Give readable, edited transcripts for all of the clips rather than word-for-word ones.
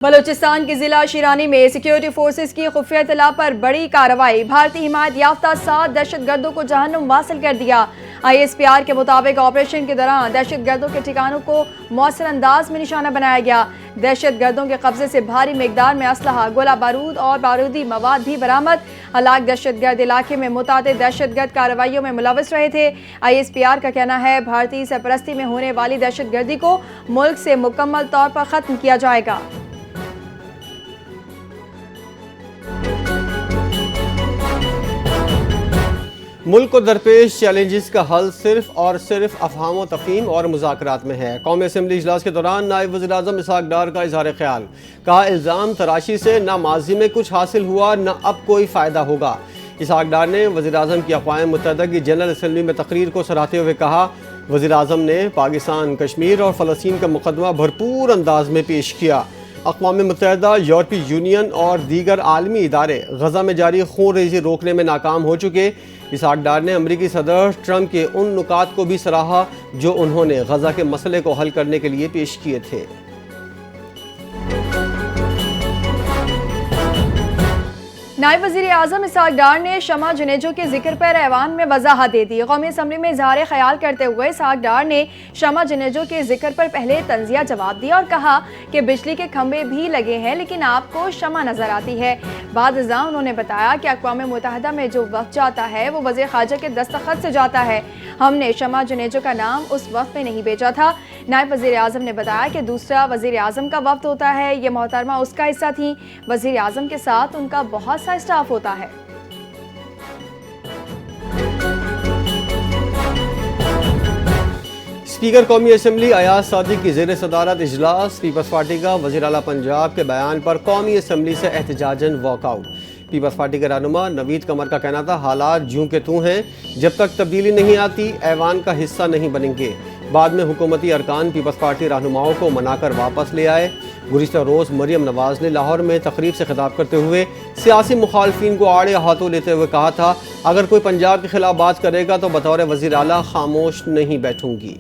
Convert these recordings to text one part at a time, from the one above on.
بلوچستان کے ضلع شیرانی میں سیکیورٹی فورسز کی خفیہ اطلاع پر بڑی کارروائی، بھارتی حمایت یافتہ 7 دہشت گردوں کو جہنم واصل کر دیا۔ ISPR کے مطابق آپریشن کے دوران دہشت گردوں کے ٹھکانوں کو مؤثر انداز میں نشانہ بنایا گیا۔ دہشت گردوں کے قبضے سے بھاری مقدار میں اسلحہ، گولہ بارود اور بارودی مواد بھی برآمد۔ ہلاک دہشت گرد علاقے میں متعدد دہشت گرد کارروائیوں میں ملوث رہے تھے۔ ISPR کا کہنا ہے بھارتی سرپرستی میں ہونے والی دہشت گردی کو ملک سے مکمل طور پر ختم کیا جائے گا۔ ملک کو درپیش چیلنجز کا حل صرف اور صرف افہام و تفہیم اور مذاکرات میں ہے۔ قومی اسمبلی اجلاس کے دوران نائب وزیر اعظم اسحاق ڈار کا اظہار خیال، کہا الزام تراشی سے نہ ماضی میں کچھ حاصل ہوا نہ اب کوئی فائدہ ہوگا۔ اسحاق ڈار نے وزیر اعظم کی اقوام متحدہ کی جنرل اسمبلی میں تقریر کو سراہتے ہوئے کہا، وزیر اعظم نے پاکستان، کشمیر اور فلسطین کا مقدمہ بھرپور انداز میں پیش کیا۔ اقوام متحدہ، یورپی یونین اور دیگر عالمی ادارے غزہ میں جاری خون ریزی روکنے میں ناکام ہو چکے۔ اسحاق ڈار نے امریکی صدر ٹرمپ کے ان نکات کو بھی سراہا جو انہوں نے غزہ کے مسئلے کو حل کرنے کے لیے پیش کیے تھے۔ نائب وزیر اعظم اسحاق ڈار نے شمع جنیجو کے ذکر پر ایوان میں وضاحت دے دی۔ قومی اسمبلی میں اظہار خیال کرتے ہوئے اسحاق ڈار نے شمع جنیجو کے ذکر پر پہلے طنزیہ جواب دیا اور کہا کہ بجلی کے کھمبے بھی لگے ہیں لیکن آپ کو شمع نظر آتی ہے۔ بعد ازاں انہوں نے بتایا کہ اقوام متحدہ میں جو وفد جاتا ہے وہ وزیر خارجہ کے دستخط سے جاتا ہے، ہم نے شمع جنیجو کا نام اس وفد میں نہیں بھیجا تھا۔ نائب وزیر اعظم نے بتایا کہ دوسرا وزیر اعظم کا وفد ہوتا ہے، یہ محترمہ اس کا حصہ تھیں، وزیر اعظم کے ساتھ ان کا بہت سا اسٹاف ہوتا ہے۔ اسپیکر قومی اسمبلی ایاز صادق کی زیر صدارت اجلاس، پیپلز پارٹی کا وزیر اعلیٰ پنجاب کے بیان پر قومی اسمبلی سے احتجاجاً واک آؤٹ۔ پیپلز پارٹی کے رہنما نوید قمر کا کہنا تھا حالات جوں کے توں ہیں، جب تک تبدیلی نہیں آتی ایوان کا حصہ نہیں بنیں گے۔ بعد میں حکومتی ارکان پیپلز پارٹی رہنماؤں کو منا کر واپس لے آئے۔ گزشتہ روز مریم نواز نے لاہور میں تقریب سے خطاب کرتے ہوئے سیاسی مخالفین کو آڑے ہاتھوں لیتے ہوئے کہا تھا، اگر کوئی پنجاب کے خلاف بات کرے گا تو بطور وزیر اعلیٰ خاموش نہیں بیٹھوں گی۔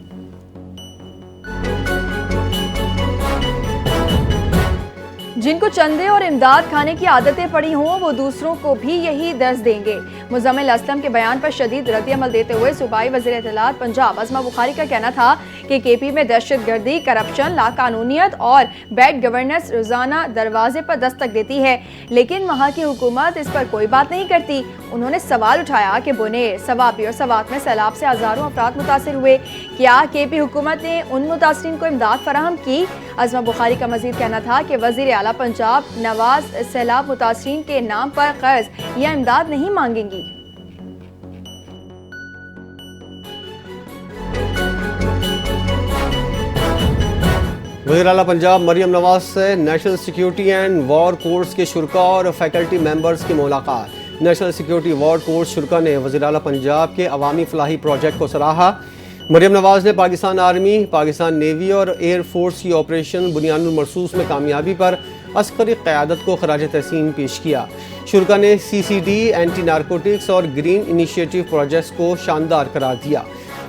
جن کو چندے اور امداد کھانے کی عادتیں پڑی ہوں وہ دوسروں کو بھی یہی درس دیں گے۔ مزمل اسلم کے بیان پر شدید رد عمل دیتے ہوئے صوبائی وزیر اطلاعات پنجاب عظمہ بخاری کا کہنا تھا کہ KP میں دہشت گردی، کرپشن، لاقانونیت اور بیڈ گورننس روزانہ دروازے پر دستک دیتی ہے لیکن وہاں کی حکومت اس پر کوئی بات نہیں کرتی۔ انہوں نے سوال اٹھایا کہ بنیر، سوابی اور سوات میں سیلاب سے ہزاروں افراد متاثر ہوئے، کیا KP حکومت نے ان متاثرین کو امداد فراہم کی؟ عظمہ بخاری کا مزید کہنا تھا کہ وزیر اعلیٰ پنجاب نواز سیلاب متاثرین کے نام پر قرض یا امداد نہیں مانگیں گی۔ وزیر اعلیٰ پنجاب مریم نواز سے national security and war course کے شرکاء اور فیکلٹی ممبرز کی ملاقات۔ نیشنل سیکیورٹی وار کورس شرکاء نے وزیر اعلیٰ پنجاب کے عوامی فلاحی پروجیکٹ کو سراہا۔ مریم نواز نے پاکستان آرمی، پاکستان نیوی اور ایئر فورس کی آپریشن بنیان المرصوص میں کامیابی پر عسکری قیادت کو خراج تحسین پیش کیا۔ شرکاء نے CCD، اینٹی نارکوٹکس اور گرین انیشیٹو پروجیکٹس کو شاندار قرار دیا۔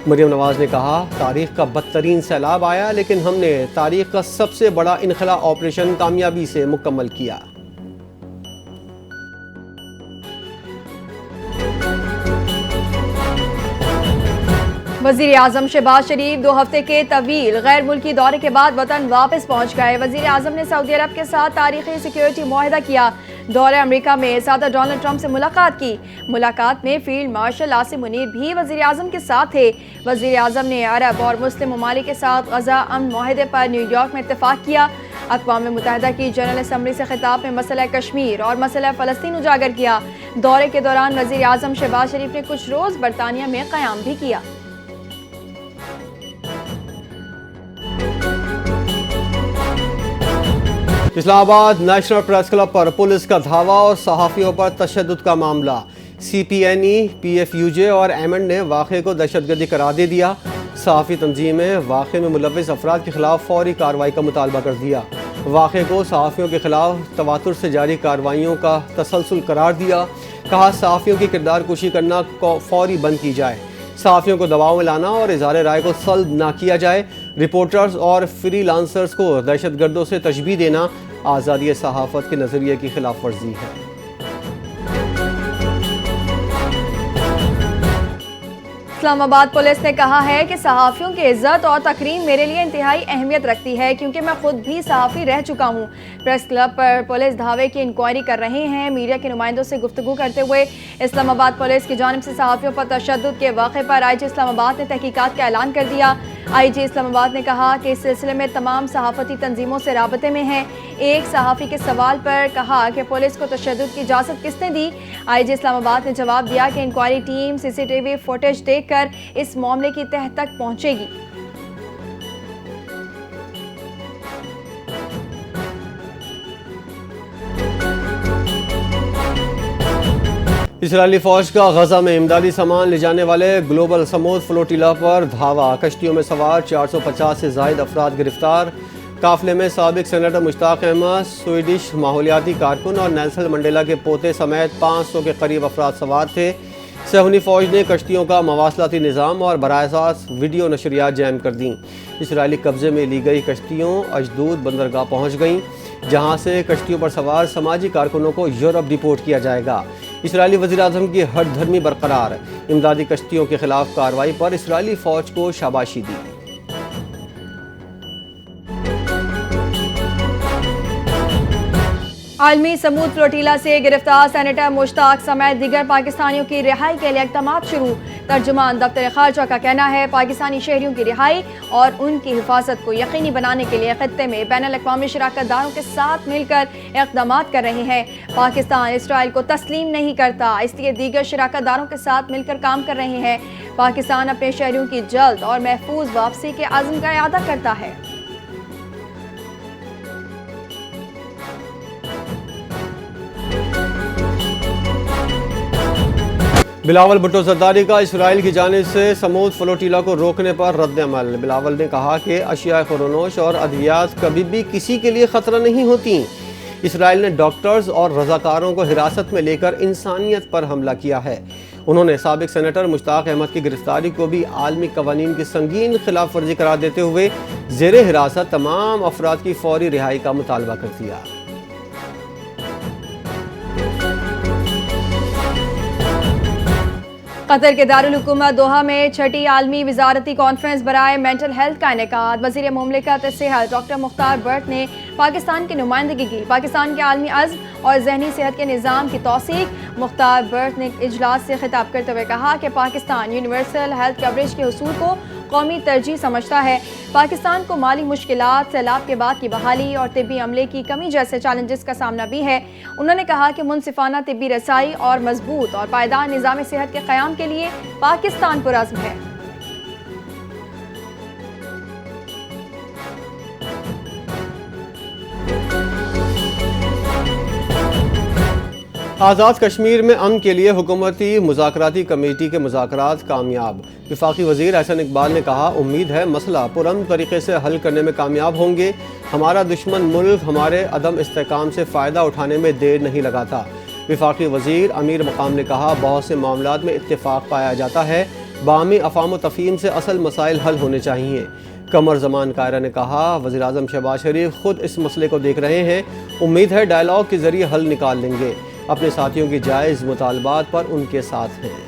مریم نواز نے کہا، تاریخ کا بدترین سیلاب آیا لیکن ہم نے تاریخ کا سب سے بڑا انخلا آپریشن کامیابی سے مکمل کیا۔ وزیر اعظم شہباز شریف 2 ہفتے کے طویل غیر ملکی دورے کے بعد وطن واپس پہنچ گئے۔ وزیر اعظم نے سعودی عرب کے ساتھ تاریخی سیکیورٹی معاہدہ کیا۔ دورہ امریکہ میں صدر ڈونلڈ ٹرمپ سے ملاقات کی۔ ملاقات میں فیلڈ مارشل عاصم منیر بھی وزیر اعظم کے ساتھ تھے۔ وزیر اعظم نے عرب اور مسلم ممالک کے ساتھ غزہ امن معاہدے پر نیو یارک میں اتفاق کیا۔ اقوام متحدہ کی جنرل اسمبلی سے خطاب میں مسئلہ کشمیر اور مسئلہ فلسطین اجاگر کیا۔ دورے کے دوران وزیر اعظم شہباز شریف نے کچھ روز برطانیہ میں قیام بھی کیا۔ اسلام آباد نیشنل پریس کلب پر پولیس کا دھاوا اور صحافیوں پر تشدد کا معاملہ۔ CPNE، PFUJ اور ایمنڈ نے واقعے کو دہشت گردی قرار دے دیا۔ صحافی تنظیمیں واقعے میں ملوث افراد کے خلاف فوری کارروائی کا مطالبہ کر دیا۔ واقعے کو صحافیوں کے خلاف تواتر سے جاری کارروائیوں کا تسلسل قرار دیا۔ کہا صحافیوں کی کردار کشی کرنا فوری بند کی جائے۔ صحافیوں کو دباؤ میں لانا اور اظہار رائے کو سلب نہ کیا جائے۔ رپورٹرز اور فری لانسرز کو دہشت گردوں سے تشبیہ دینا آزادی صحافت کے نظریے کی خلاف ورزی ہے۔ اسلام آباد پولیس نے کہا ہے کہ صحافیوں کی عزت اور تکریم میرے لیے انتہائی اہمیت رکھتی ہے کیونکہ میں خود بھی صحافی رہ چکا ہوں۔ پریس کلب پر پولیس دھاوے کی انکوائری کر رہے ہیں۔ میڈیا کے نمائندوں سے گفتگو کرتے ہوئے اسلام آباد پولیس کی جانب سے صحافیوں پر تشدد کے واقعے پر آئی جی اسلام آباد نے تحقیقات کا اعلان کر دیا۔ آئی جی اسلام آباد نے کہا کہ اس سلسلے میں تمام صحافتی تنظیموں سے رابطے میں ہیں۔ ایک صحافی کے سوال پر کہا کہ پولیس کو تشدد کی اجازت کس نے دی؟ آئی جی اسلام آباد نے جواب دیا کہ inquiry team C C T V footage دیکھ کر اس معاملے کی تہہ تک پہنچے گی۔ اسرائیلی فوج کا غزہ میں امدادی سامان لے جانے والے گلوبل سمود فلوٹیلا پر دھاوا، کشتیوں میں سوار 450 سے زائد افراد گرفتار۔ قافلے میں سابق سینیٹر مشتاق احمد، سویڈش ماحولیاتی کارکن اور نیلسن منڈیلا کے پوتے سمیت 500 کے قریب افراد سوار تھے۔ صہیونی فوج نے کشتیوں کا مواصلاتی نظام اور براہ راست ویڈیو نشریات جام کر دیں۔ اسرائیلی قبضے میں لی گئی کشتیوں اشدود بندرگاہ پہنچ گئیں، جہاں سے کشتیوں پر سوار سماجی کارکنوں کو یورپ ڈیپورٹ کیا جائے گا۔ اسرائیلی وزیراعظم کی ہٹ دھرمی برقرار، امدادی کشتیوں کے خلاف کارروائی پر اسرائیلی فوج کو شاباشی دی۔ عالمی سمود فلوٹیلا سے گرفتار سینیٹر مشتاق سمیت دیگر پاکستانیوں کی رہائی کے لیے اقدامات شروع۔ ترجمان دفتر خارجہ کا کہنا ہے پاکستانی شہریوں کی رہائی اور ان کی حفاظت کو یقینی بنانے کے لیے خطے میں بین الاقوامی شراکت داروں کے ساتھ مل کر اقدامات کر رہے ہیں۔ پاکستان اسرائیل کو تسلیم نہیں کرتا، اس لیے دیگر شراکت داروں کے ساتھ مل کر کام کر رہے ہیں۔ پاکستان اپنے شہریوں کی جلد اور محفوظ واپسی کے عزم کا اعادہ کرتا ہے۔ بلاول بھٹو زرداری کا اسرائیل کی جانب سے سمود فلوٹیلا کو روکنے پر رد عمل۔ بلاول نے کہا کہ اشیاء خورونوش اور ادویات کبھی بھی کسی کے لیے خطرہ نہیں ہوتی۔ اسرائیل نے ڈاکٹرز اور رضاکاروں کو حراست میں لے کر انسانیت پر حملہ کیا ہے۔ انہوں نے سابق سینیٹر مشتاق احمد کی گرفتاری کو بھی عالمی قوانین کی سنگین خلاف ورزی قرار دیتے ہوئے زیر حراست تمام افراد کی فوری رہائی کا مطالبہ کر دیا۔ قطر کے دارالحکومت دوحہ میں چھٹی عالمی وزارتی کانفرنس برائے مینٹل ہیلتھ کا انعقاد۔ وزیر مملکت صحت ڈاکٹر مختار برٹ نے پاکستان کی نمائندگی کی۔ پاکستان کے عالمی عزم اور ذہنی صحت کے نظام کی توثیق۔ مختار برٹ نے اجلاس سے خطاب کرتے ہوئے کہا کہ پاکستان یونیورسل ہیلتھ کوریج کے حصول کو قومی ترجیح سمجھتا ہے۔ پاکستان کو مالی مشکلات، سیلاب کے بعد کی بحالی اور طبی عملے کی کمی جیسے چیلنجز کا سامنا بھی ہے۔ انہوں نے کہا کہ منصفانہ طبی رسائی اور مضبوط اور پائیدار نظام صحت کے قیام کے لیے پاکستان پرعزم ہے۔ آزاد کشمیر میں امن کے لیے حکومتی مذاکراتی کمیٹی کے مذاکرات کامیاب۔ وفاقی وزیر احسن اقبال نے کہا امید ہے مسئلہ پرامن طریقے سے حل کرنے میں کامیاب ہوں گے۔ ہمارا دشمن ملک ہمارے عدم استحکام سے فائدہ اٹھانے میں دیر نہیں لگاتا۔ وفاقی وزیر امیر مقام نے کہا بہت سے معاملات میں اتفاق پایا جاتا ہے، باہمی افہام و تفہیم سے اصل مسائل حل ہونے چاہیے۔ قمر زمان قائرہ نے کہا وزیراعظم شہباز شریف خود اس مسئلے کو دیکھ رہے ہیں، امید ہے ڈائیلاگ کے ذریعے حل نکال لیں گے، اپنے ساتھیوں کی جائز مطالبات پر ان کے ساتھ ہیں۔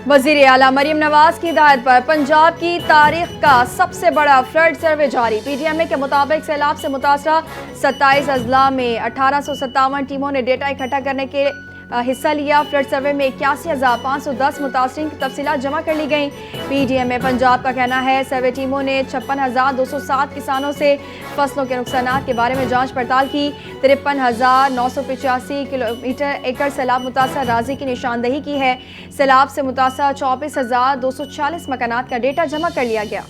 وزیر اعلیٰ مریم نواز کی ہدایت پر پنجاب کی تاریخ کا سب سے بڑا فلڈ سروے جاری۔ پی ٹی ایم اے کے مطابق سیلاب سے متاثرہ 27 اضلاع میں 1857 ٹیموں نے ڈیٹا اکٹھا کرنے کے حصہ لیا۔ فلڈ سروے میں 81,510 متاثرین کی تفصیلات جمع کر لی گئیں۔ پی ڈی ایم اے پنجاب کا کہنا ہے سروے ٹیموں نے 56,207 کسانوں سے فصلوں کے نقصانات کے بارے میں جانچ پڑتال کی۔ 53,985 کلومیٹر ایکڑ سیلاب متاثرہ اراضی کی نشاندہی کی ہے۔ سیلاب سے متاثرہ 24,240 مکانات کا ڈیٹا جمع کر لیا گیا۔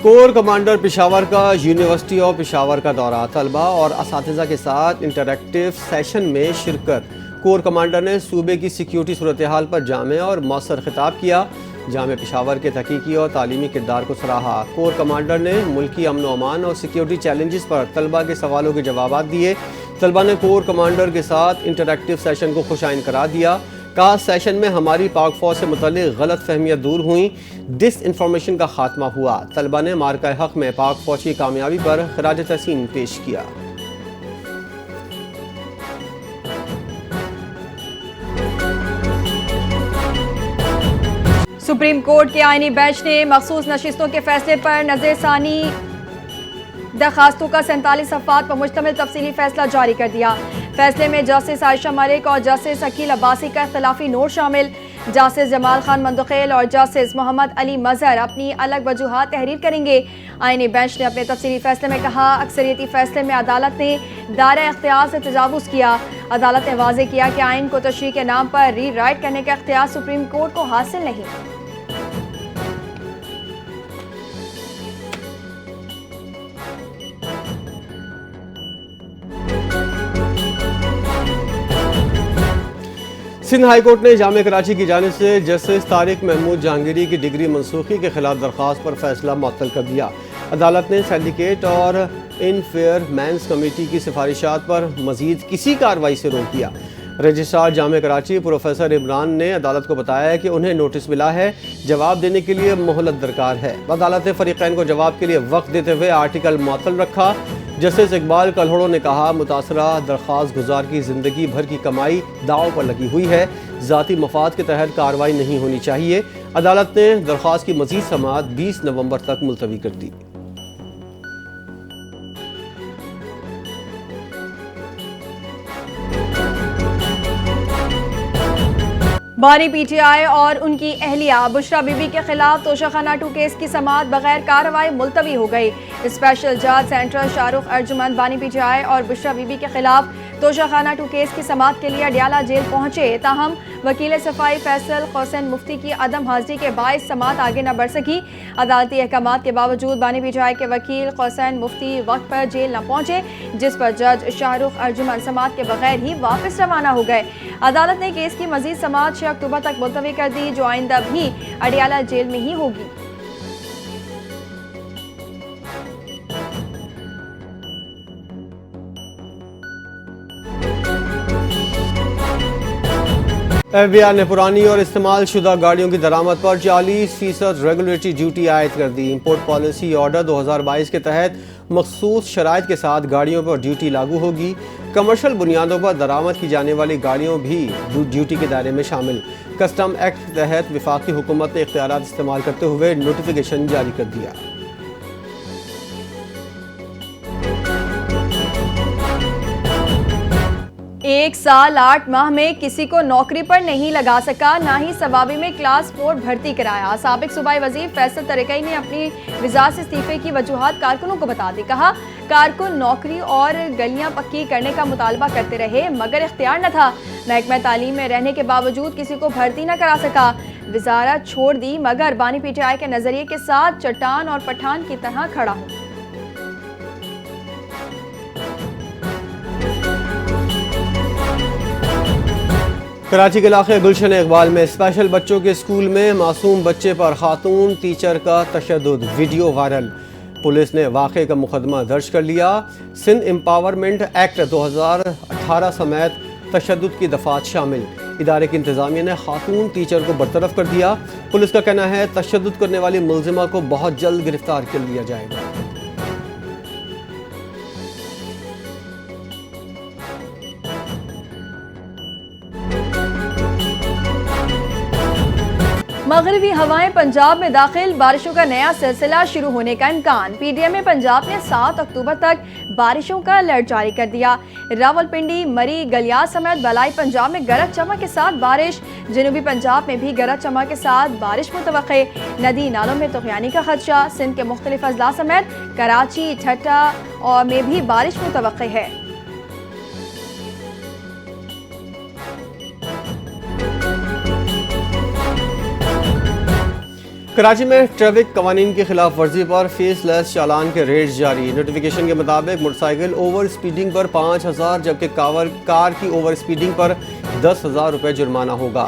کور کمانڈر پشاور کا یونیورسٹی آف پشاور کا دورہ، طلبہ اور اساتذہ کے ساتھ انٹریکٹیو سیشن میں شرکت۔ کور کمانڈر نے صوبے کی سیکیورٹی صورتحال پر جامع اور مؤثر خطاب کیا۔ جامعہ پشاور کے تحقیقی اور تعلیمی کردار کو سراہا۔ کور کمانڈر نے ملکی امن و امان اور سیکیورٹی چیلنجز پر طلبہ کے سوالوں کے جوابات دیے۔ طلبہ نے کور کمانڈر کے ساتھ انٹریکٹیو سیشن کو خوش آئند قرار دیا۔ کہا سیشن میں ہماری پاک فوج سے متعلق غلط فہمیاں دور ہوئیں، ڈس انفارمیشن کا خاتمہ ہوا۔ طلبہ نے مارکہ حق میں پاک فوج کی کامیابی پر خراج تحسین پیش کیا۔ سپریم کورٹ کے آئینی بینچ نے مخصوص نشستوں کے فیصلے پر نظر ثانی درخواستوں کا 47 صفحات پر مشتمل تفصیلی فیصلہ جاری کر دیا۔ فیصلے میں جسٹس عائشہ ملک اور جسٹس عقیل عباسی کا اختلافی نوٹ شامل۔ جسٹس جمال خان مندخیل اور جسٹس محمد علی مظہر اپنی الگ وجوہات تحریر کریں گے۔ آئینی بینچ نے اپنے تفصیلی فیصلے میں کہا اکثریتی فیصلے میں عدالت نے دائرہ اختیار سے تجاوز کیا۔ عدالت نے واضح کیا کہ آئین کو تشریح کے نام پر ری رائٹ کرنے کا اختیار سپریم کورٹ کو حاصل نہیں۔ سندھ ہائی کورٹ نے جامعہ کراچی کی جانب سے جسٹس طارق محمود جہانگیری کی ڈگری منسوخی کے خلاف درخواست پر فیصلہ معطل کر دیا۔ عدالت نے سینڈیکیٹ اور ان فیئر مینس کمیٹی کی سفارشات پر مزید کسی کارروائی سے روک دیا۔ رجسٹرار جامعہ کراچی پروفیسر عمران نے عدالت کو بتایا کہ انہیں نوٹس ملا ہے، جواب دینے کے لیے مہلت درکار ہے۔ عدالت نے فریقین کو جواب کے لیے وقت دیتے ہوئے آرٹیکل معطل رکھا۔ جسٹس اقبال کلہوڑو نے کہا متاثرہ درخواست گزار کی زندگی بھر کی کمائی داؤ پر لگی ہوئی ہے، ذاتی مفاد کے تحت کارروائی نہیں ہونی چاہیے۔ عدالت نے درخواست کی مزید سماعت 20 نومبر تک ملتوی کر دی۔ بانی پی ٹی آئی اور ان کی اہلیہ بشرا بی بی کے خلاف توشہ خانہ 2 کیس کی سماعت بغیر کارروائی ملتوی ہو گئی۔ اسپیشل جج سینٹرل شاہ رخ ارجمند بانی پی ٹی آئی اور بشرا بی بی کے خلاف توشہ خانہ 2 کیس کی سماعت کے لیے اڈیالہ جیل پہنچے، تاہم وکیل صفائی فیصل حسین مفتی کی عدم حاضری کے باعث سماعت آگے نہ بڑھ سکی۔ عدالتی احکامات کے باوجود بانی پی ٹی آئی کے وکیل حسین مفتی وقت پر جیل نہ پہنچے، جس پر جج شاہ رخ ارجمند سماعت کے بغیر ہی واپس روانہ ہو گئے۔ عدالت نے کیس کی مزید سماعت 6 اکتوبر تک ملتوی کر دی، جو آئندہ بھی اڈیالہ جیل میں ہی ہوگی۔ ایف بی آر نے پرانی اور استعمال شدہ گاڑیوں کی درآمد پر 40% ریگولیٹری ڈیوٹی عائد کر دی۔ امپورٹ پالیسی آرڈر 2022 کے تحت مخصوص شرائط کے ساتھ گاڑیوں پر ڈیوٹی لاگو ہوگی۔ کمرشل بنیادوں پر درآمد کی جانے والی گاڑیوں بھی ڈیوٹی کے دائرے میں شامل۔ کسٹم ایکٹ کے تحت وفاقی حکومت نے اختیارات استعمال کرتے ہوئے نوٹیفیکیشن جاری کر دیا۔ 1 سال 8 ماہ میں کسی کو نوکری پر نہیں لگا سکا، نہ ہی ثوابی میں کلاس 4 بھرتی کرایا۔ سابق صوبائی وزیر فیصل ترکئی نے اپنی وزارت سے استعفے کی وجوہات کارکنوں کو بتا دی۔ کہا کارکن نوکری اور گلیاں پکی کرنے کا مطالبہ کرتے رہے مگر اختیار نہ تھا۔ محکمہ تعلیم میں رہنے کے باوجود کسی کو بھرتی نہ کرا سکا۔ وزارت چھوڑ دی مگر بانی پی ٹی آئی کے نظریے کے ساتھ چٹان اور پٹھان کی طرح کھڑا ہوں۔ کراچی کے علاقے گلشن اقبال میں اسپیشل بچوں کے اسکول میں معصوم بچے پر خاتون ٹیچر کا تشدد، ویڈیو وائرل۔ پولیس نے واقعے کا مقدمہ درج کر لیا۔ سندھ امپاورمنٹ ایکٹ 2018 سمیت تشدد کی دفعات شامل۔ ادارے کی انتظامیہ نے خاتون ٹیچر کو برطرف کر دیا۔ پولیس کا کہنا ہے تشدد کرنے والی ملزمہ کو بہت جلد گرفتار کر لیا جائے گا۔ مغربی ہوائیں پنجاب میں داخل، بارشوں کا نیا سلسلہ شروع ہونے کا امکان۔ پی ڈی ایم میں پنجاب نے 7 اکتوبر تک بارشوں کا الرٹ جاری کر دیا۔ راولپنڈی، مری، گلیات سمیت بالائی پنجاب میں گرج چمک کے ساتھ بارش، جنوبی پنجاب میں بھی گرج چمک کے ساتھ بارش متوقع۔ ندی نالوں میں طغیانی کا خدشہ، سندھ کے مختلف اضلاع سمیت کراچی، ٹھٹہ اور میں بھی بارش متوقع ہے۔ کراچی میں ٹریفک قوانین کی خلاف ورزی پر فیس لیس چالان کے ریٹس جاری۔ نوٹیفیکیشن کے مطابق موٹر سائیکل اوور اسپیڈنگ پر 5,000 جبکہ کار کی اوور اسپیڈنگ پر 10,000 روپے جرمانہ ہوگا۔